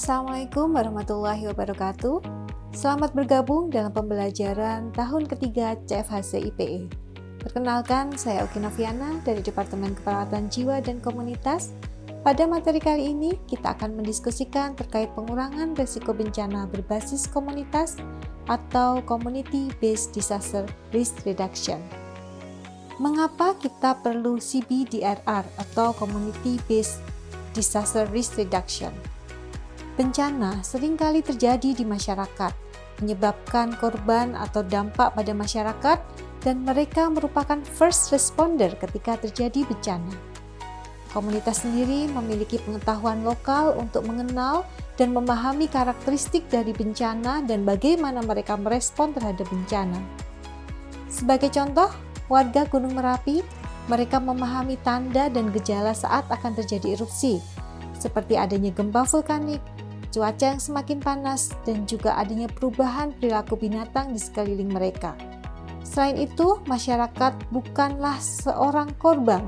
Assalamualaikum warahmatullahi wabarakatuh. Selamat bergabung dalam pembelajaran tahun ketiga CFHC IPE. Perkenalkan, saya Oki Noviana dari Departemen Keperawatan Jiwa dan Komunitas. Pada materi kali ini, kita akan mendiskusikan terkait pengurangan risiko bencana berbasis komunitas atau Community Based Disaster Risk Reduction. Mengapa kita perlu CBDRR atau Community Based Disaster Risk Reduction? Bencana seringkali terjadi di masyarakat, menyebabkan korban atau dampak pada masyarakat, dan mereka merupakan first responder ketika terjadi bencana. Komunitas sendiri memiliki pengetahuan lokal untuk mengenal dan memahami karakteristik dari bencana dan bagaimana mereka merespon terhadap bencana. Sebagai contoh, warga Gunung Merapi, mereka memahami tanda dan gejala saat akan terjadi erupsi, seperti adanya gempa vulkanik, cuaca yang semakin panas, dan juga adanya perubahan perilaku binatang di sekeliling mereka. Selain itu, masyarakat bukanlah seorang korban,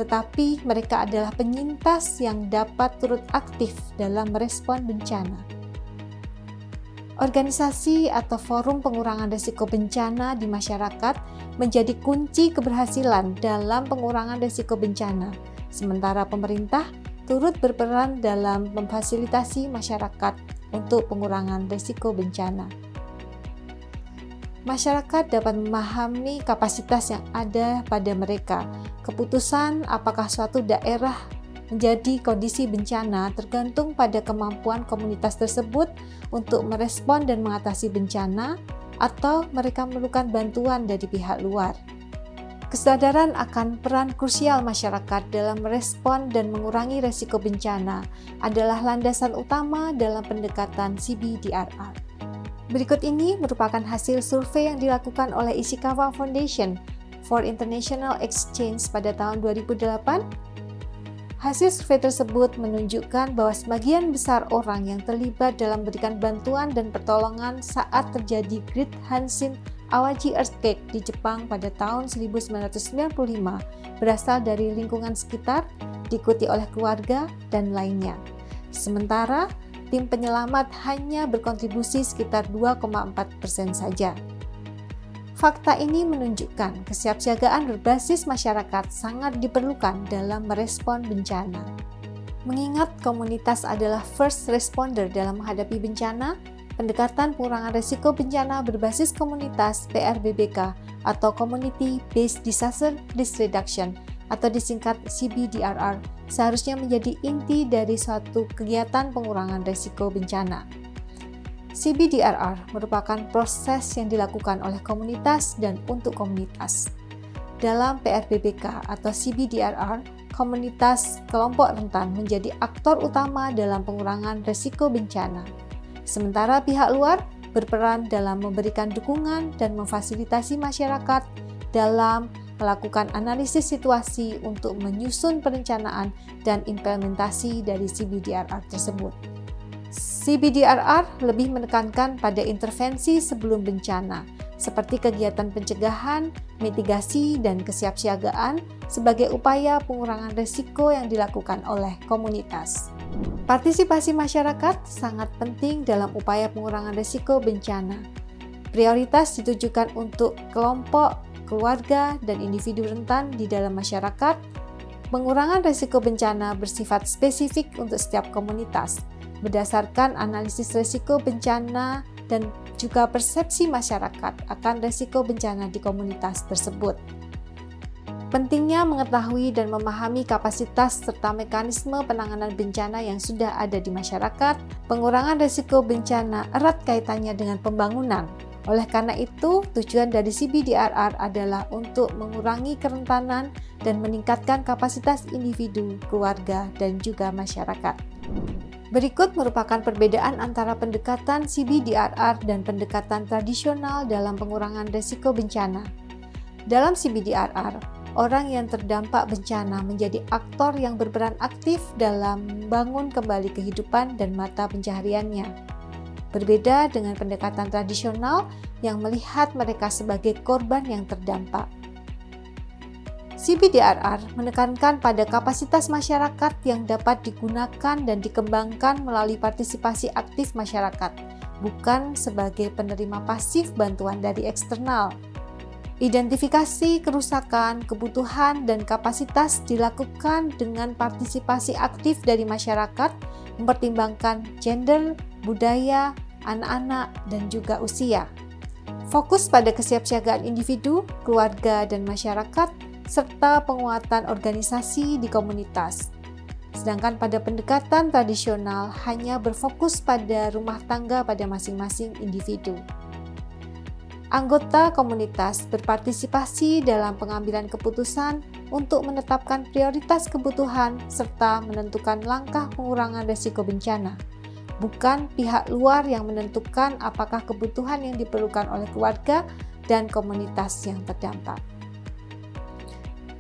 tetapi mereka adalah penyintas yang dapat turut aktif dalam merespon bencana. Organisasi atau forum pengurangan risiko bencana di masyarakat menjadi kunci keberhasilan dalam pengurangan risiko bencana, sementara pemerintah turut berperan dalam memfasilitasi masyarakat untuk pengurangan risiko bencana. Masyarakat dapat memahami kapasitas yang ada pada mereka. Keputusan apakah suatu daerah menjadi kondisi bencana tergantung pada kemampuan komunitas tersebut untuk merespon dan mengatasi bencana, atau mereka memerlukan bantuan dari pihak luar. Kesadaran akan peran krusial masyarakat dalam merespon dan mengurangi risiko bencana adalah landasan utama dalam pendekatan CBDRR. Berikut ini merupakan hasil survei yang dilakukan oleh Ishikawa Foundation for International Exchange pada tahun 2008. Hasil survei tersebut menunjukkan bahwa sebagian besar orang yang terlibat dalam memberikan bantuan dan pertolongan saat terjadi Great Hanshin Awaji Earthquake di Jepang pada tahun 1995 berasal dari lingkungan sekitar, diikuti oleh keluarga dan lainnya. Sementara, tim penyelamat hanya berkontribusi sekitar 2,4% saja. Fakta ini menunjukkan kesiapsiagaan berbasis masyarakat sangat diperlukan dalam merespon bencana. Mengingat komunitas adalah first responder dalam menghadapi bencana, pendekatan pengurangan risiko bencana berbasis komunitas PRBBK atau Community Based Disaster Risk Reduction atau disingkat CBDRR seharusnya menjadi inti dari suatu kegiatan pengurangan risiko bencana. CBDRR merupakan proses yang dilakukan oleh komunitas dan untuk komunitas. Dalam PRBBK atau CBDRR, komunitas kelompok rentan menjadi aktor utama dalam pengurangan risiko bencana. Sementara pihak luar berperan dalam memberikan dukungan dan memfasilitasi masyarakat dalam melakukan analisis situasi untuk menyusun perencanaan dan implementasi dari CBDRR tersebut. CBDRR lebih menekankan pada intervensi sebelum bencana, seperti kegiatan pencegahan, mitigasi, dan kesiapsiagaan sebagai upaya pengurangan risiko yang dilakukan oleh komunitas. Partisipasi masyarakat sangat penting dalam upaya pengurangan risiko bencana. Prioritas ditujukan untuk kelompok, keluarga, dan individu rentan di dalam masyarakat. Pengurangan risiko bencana bersifat spesifik untuk setiap komunitas, berdasarkan analisis risiko bencana dan juga persepsi masyarakat akan risiko bencana di komunitas tersebut. Pentingnya mengetahui dan memahami kapasitas serta mekanisme penanganan bencana yang sudah ada di masyarakat. Pengurangan risiko bencana erat kaitannya dengan pembangunan. Oleh karena itu, tujuan dari CBDRR adalah untuk mengurangi kerentanan dan meningkatkan kapasitas individu, keluarga, dan juga masyarakat. Berikut merupakan perbedaan antara pendekatan CBDRR dan pendekatan tradisional dalam pengurangan risiko bencana. Dalam CBDRR, orang yang terdampak bencana menjadi aktor yang berperan aktif dalam membangun kembali kehidupan dan mata pencahariannya. Berbeda dengan pendekatan tradisional yang melihat mereka sebagai korban yang terdampak. CBDRR menekankan pada kapasitas masyarakat yang dapat digunakan dan dikembangkan melalui partisipasi aktif masyarakat, bukan sebagai penerima pasif bantuan dari eksternal. Identifikasi kerusakan, kebutuhan, dan kapasitas dilakukan dengan partisipasi aktif dari masyarakat, mempertimbangkan gender, budaya, anak-anak, dan juga usia. Fokus pada kesiapsiagaan individu, keluarga, dan masyarakat, serta penguatan organisasi di komunitas. Sedangkan pada pendekatan tradisional hanya berfokus pada rumah tangga pada masing-masing individu. Anggota komunitas berpartisipasi dalam pengambilan keputusan untuk menetapkan prioritas kebutuhan serta menentukan langkah pengurangan risiko bencana. Bukan pihak luar yang menentukan apakah kebutuhan yang diperlukan oleh keluarga dan komunitas yang terdampak.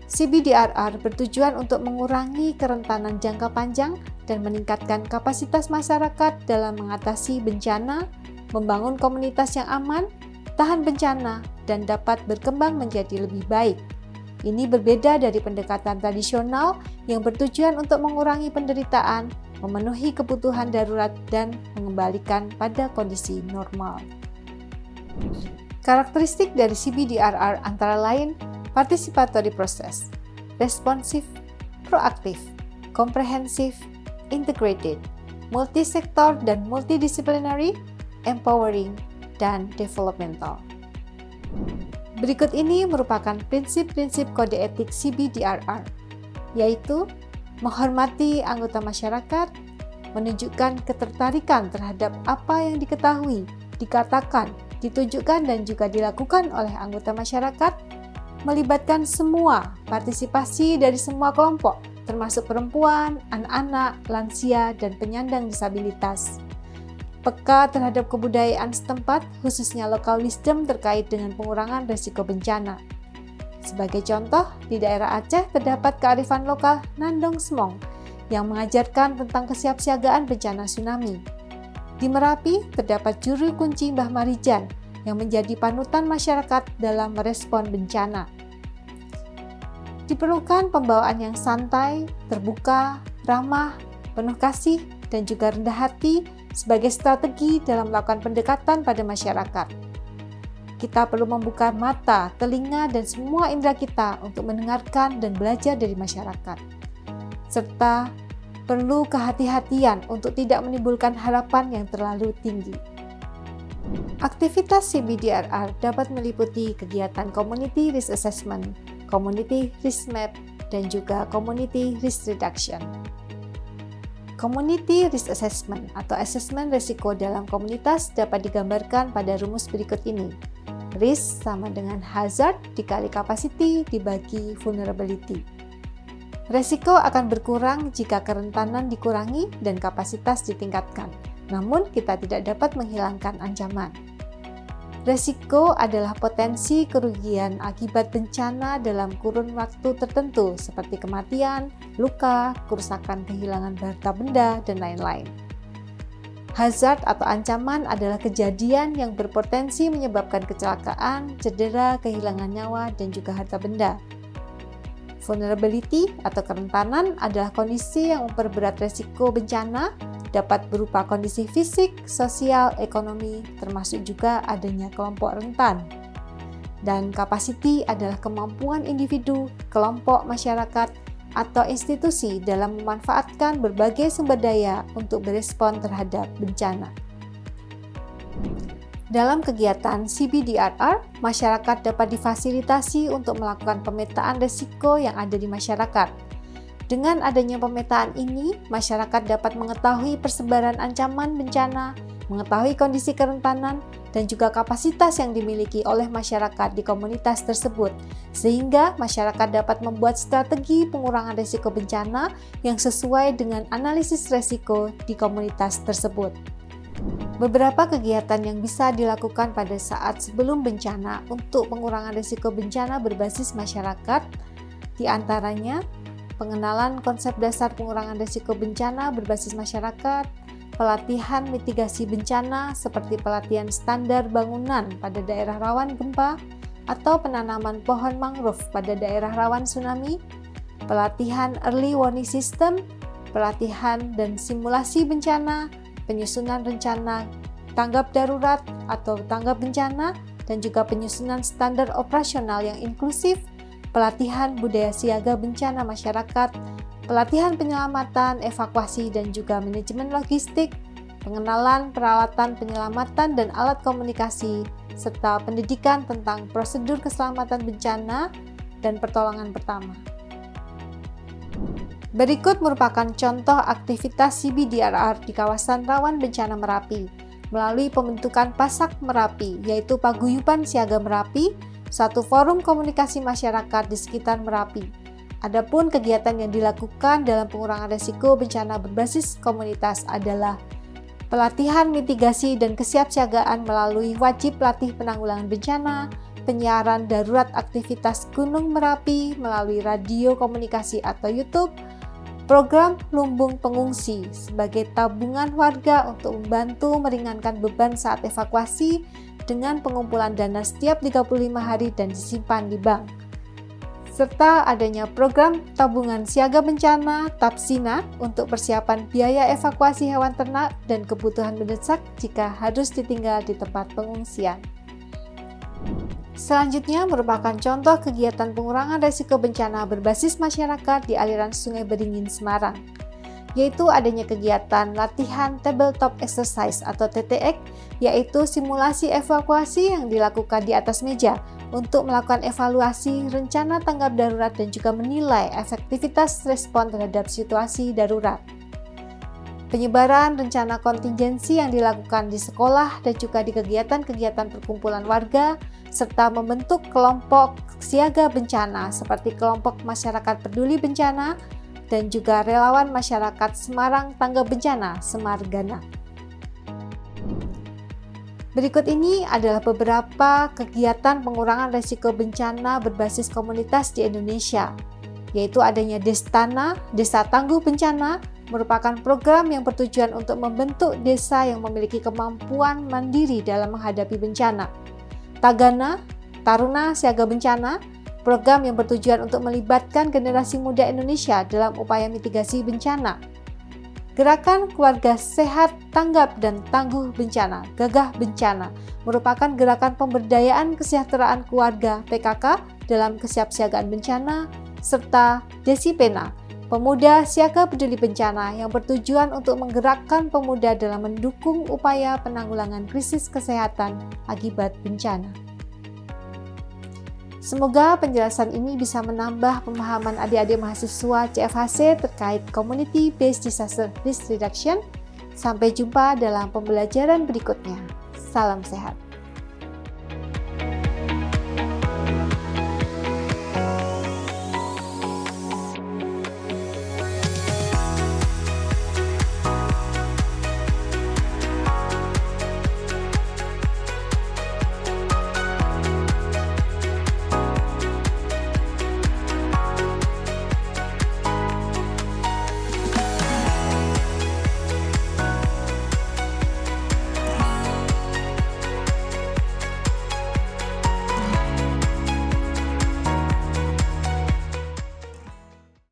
CBDRR bertujuan untuk mengurangi kerentanan jangka panjang dan meningkatkan kapasitas masyarakat dalam mengatasi bencana, membangun komunitas yang aman, tahan bencana, dan dapat berkembang menjadi lebih baik. Ini berbeda dari pendekatan tradisional yang bertujuan untuk mengurangi penderitaan, memenuhi kebutuhan darurat, dan mengembalikan pada kondisi normal. Karakteristik dari CBDRR antara lain participatory process, responsif, proaktif, komprehensif, integrated, multisektor dan multidisciplinary, empowering, dan developmental. Berikut ini merupakan prinsip-prinsip kode etik CBDRR, yaitu menghormati anggota masyarakat, menunjukkan ketertarikan terhadap apa yang diketahui, dikatakan, ditunjukkan, dan juga dilakukan oleh anggota masyarakat, melibatkan semua partisipasi dari semua kelompok, termasuk perempuan, anak-anak, lansia, dan penyandang disabilitas. Peka terhadap kebudayaan setempat, khususnya local wisdom terkait dengan pengurangan risiko bencana. Sebagai contoh, di daerah Aceh terdapat kearifan lokal Nandong Smong yang mengajarkan tentang kesiapsiagaan bencana tsunami. Di Merapi terdapat juru kunci Mbah Marijan yang menjadi panutan masyarakat dalam merespon bencana. Diperlukan pembawaan yang santai, terbuka, ramah, penuh kasih, dan juga rendah hati sebagai strategi dalam melakukan pendekatan pada masyarakat. Kita perlu membuka mata, telinga, dan semua indera kita untuk mendengarkan dan belajar dari masyarakat. Serta perlu kehati-hatian untuk tidak menimbulkan harapan yang terlalu tinggi. Aktivitas CBDRR dapat meliputi kegiatan Community Risk Assessment, Community Risk Map, dan juga Community Risk Reduction. Community Risk Assessment atau asesmen risiko dalam komunitas dapat digambarkan pada rumus berikut ini. Risk sama dengan hazard dikali capacity dibagi vulnerability. Risiko akan berkurang jika kerentanan dikurangi dan kapasitas ditingkatkan. Namun, kita tidak dapat menghilangkan ancaman. Risiko adalah potensi kerugian akibat bencana dalam kurun waktu tertentu seperti kematian, luka, kerusakan kehilangan harta benda, dan lain-lain. Hazard atau ancaman adalah kejadian yang berpotensi menyebabkan kecelakaan, cedera, kehilangan nyawa, dan juga harta benda. Vulnerability atau kerentanan adalah kondisi yang memperberat risiko bencana, dapat berupa kondisi fisik, sosial, ekonomi, termasuk juga adanya kelompok rentan. Dan capacity adalah kemampuan individu, kelompok masyarakat, atau institusi dalam memanfaatkan berbagai sumber daya untuk berespon terhadap bencana. Dalam kegiatan CBDRR, masyarakat dapat difasilitasi untuk melakukan pemetaan risiko yang ada di masyarakat. Dengan adanya pemetaan ini, masyarakat dapat mengetahui persebaran ancaman bencana, mengetahui kondisi kerentanan, dan juga kapasitas yang dimiliki oleh masyarakat di komunitas tersebut, sehingga masyarakat dapat membuat strategi pengurangan risiko bencana yang sesuai dengan analisis risiko di komunitas tersebut. Beberapa kegiatan yang bisa dilakukan pada saat sebelum bencana untuk pengurangan risiko bencana berbasis masyarakat, di antaranya pengenalan konsep dasar pengurangan risiko bencana berbasis masyarakat, pelatihan mitigasi bencana seperti pelatihan standar bangunan pada daerah rawan gempa, atau penanaman pohon mangrove pada daerah rawan tsunami, pelatihan early warning system, pelatihan dan simulasi bencana, penyusunan rencana tanggap darurat atau tanggap bencana, dan juga penyusunan standar operasional yang inklusif, pelatihan budaya siaga bencana masyarakat, pelatihan penyelamatan, evakuasi, dan juga manajemen logistik, pengenalan peralatan penyelamatan dan alat komunikasi, serta pendidikan tentang prosedur keselamatan bencana dan pertolongan pertama. Berikut merupakan contoh aktivitas CBDRR di kawasan rawan bencana Merapi melalui pembentukan PASAK Merapi, yaitu Paguyuban Siaga Merapi, satu forum komunikasi masyarakat di sekitar Merapi. Adapun kegiatan yang dilakukan dalam pengurangan risiko bencana berbasis komunitas adalah pelatihan mitigasi dan kesiapsiagaan melalui wajib latih penanggulangan bencana, penyiaran darurat aktivitas Gunung Merapi melalui radio komunikasi atau YouTube, program lumbung pengungsi sebagai tabungan warga untuk membantu meringankan beban saat evakuasi dengan pengumpulan dana setiap 35 hari dan disimpan di bank, serta adanya program tabungan siaga bencana (TABSINA) untuk persiapan biaya evakuasi hewan ternak dan kebutuhan mendesak jika harus ditinggal di tempat pengungsian. Selanjutnya merupakan contoh kegiatan pengurangan risiko bencana berbasis masyarakat di aliran Sungai Beringin, Semarang, yaitu adanya kegiatan latihan tabletop exercise atau TTX, yaitu simulasi evakuasi yang dilakukan di atas meja untuk melakukan evaluasi rencana tanggap darurat dan juga menilai efektivitas respon terhadap situasi darurat. Penyebaran rencana kontingensi yang dilakukan di sekolah dan juga di kegiatan-kegiatan perkumpulan warga, serta membentuk kelompok siaga bencana seperti kelompok masyarakat peduli bencana dan juga relawan masyarakat Semarang Tanggap Bencana Semargana. Berikut ini adalah beberapa kegiatan pengurangan risiko bencana berbasis komunitas di Indonesia, yaitu adanya Destana, Desa Tangguh Bencana, merupakan program yang bertujuan untuk membentuk desa yang memiliki kemampuan mandiri dalam menghadapi bencana. Tagana, Taruna Siaga Bencana, program yang bertujuan untuk melibatkan generasi muda Indonesia dalam upaya mitigasi bencana. Gerakan Keluarga Sehat Tanggap dan Tangguh Bencana, Gagah Bencana, merupakan gerakan pemberdayaan kesejahteraan keluarga (PKK) dalam kesiapsiagaan bencana, serta Desipena, Pemuda Siaga Peduli Bencana yang bertujuan untuk menggerakkan pemuda dalam mendukung upaya penanggulangan krisis kesehatan akibat bencana. Semoga penjelasan ini bisa menambah pemahaman adik-adik mahasiswa CFHC terkait Community Based Disaster Risk Reduction. Sampai jumpa dalam pembelajaran berikutnya. Salam sehat.